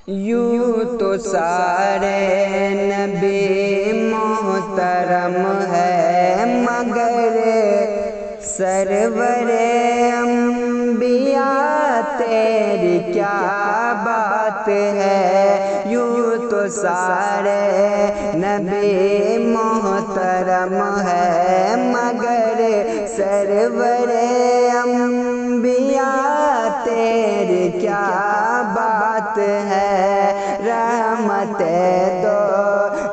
یوں تو سارے نبی محترم ہے، مگر سرور انبیاء تیری کیا بات ہے۔ یوں تو سارے نبی محترم ہے، مگر سرور انبیاء تیری کیا بات ہے۔ رحمت دو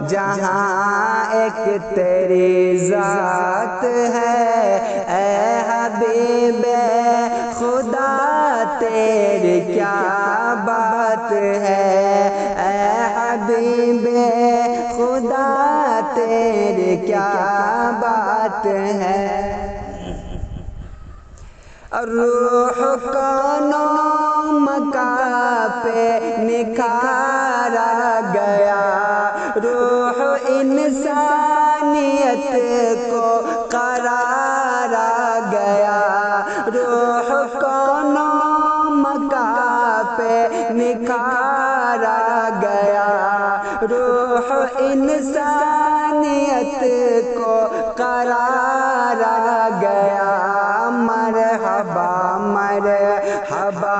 جہاں ایک تیری ذات ہے، اے حبیب خدا تیری کیا بات ہے، اے حبیب خدا تیری کیا بات ہے۔ روح کونوں مکان پہ نکھارا گیا، روح انسانیت کو قرارا گیا، روح کونوں مکان پہ نکھارا گیا، روح انسانیت کو قرارا گیا۔ مرحبا مرحبا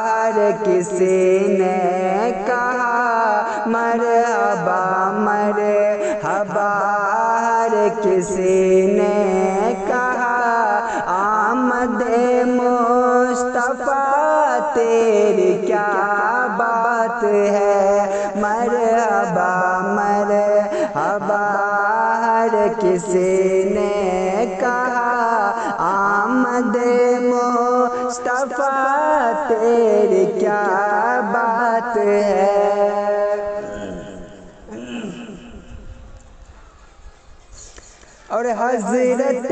ہر کسی نے کہا، مرحبا مرحبا ہر کسی نے کہا، آمد مصطفیٰ تیری کیا بات ہے۔ مرحبا مرحبا ہر کسی نے کہا، آمد مصطفیٰ تیری کیا بات ہے۔ اور حضرت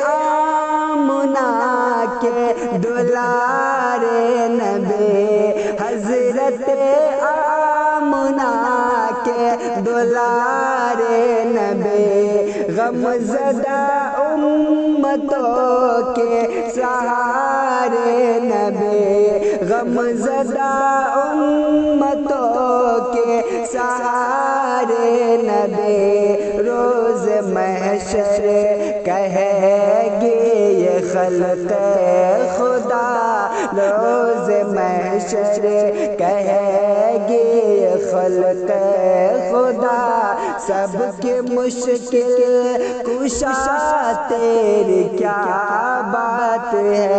آمنہ کے دلارے نبی، حضرت آمنہ کے دلارے نبی، غم زدہ امتوں کے سہارے نبی، غم زدہ امتوں کے سہارے نبی، روز محشر کہے گی یہ خلق خدا، روز محشر کہے گی یہ خلق خدا، سب کی مشکل کشا تیری کیا بات ہے،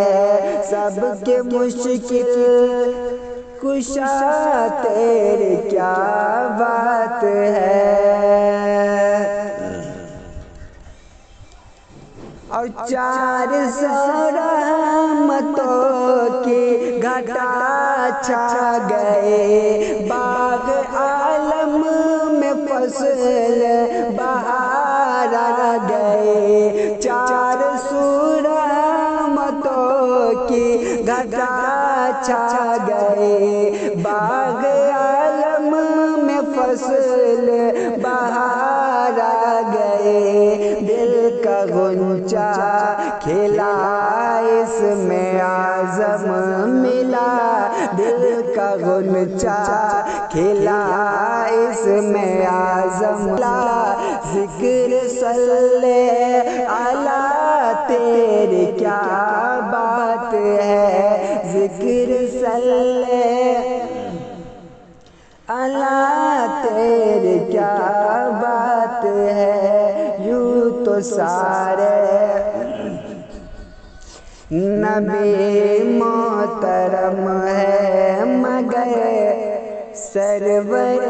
سب کی مشکل کشا تیری کیا بات ہے۔ اور 400 رحمتوں کی گھٹا چھا گئے، باغ عالم میں فصل بہار آ گئے، 400 رحمتوں کی گھٹا چھا گئے، باغ عالم میں فصل بہار آ گئے، دل کا غنچہ کھلا اس میں اعظم ملا، دل کا غنچہ کھلا اس میں اعظم ملا، ذکر صلی علی تیری کیا بات ہے، ذکر صلی علی تیری کیا بات ہے۔ یوں تو سارے نبی محترم ہے، مگر سرور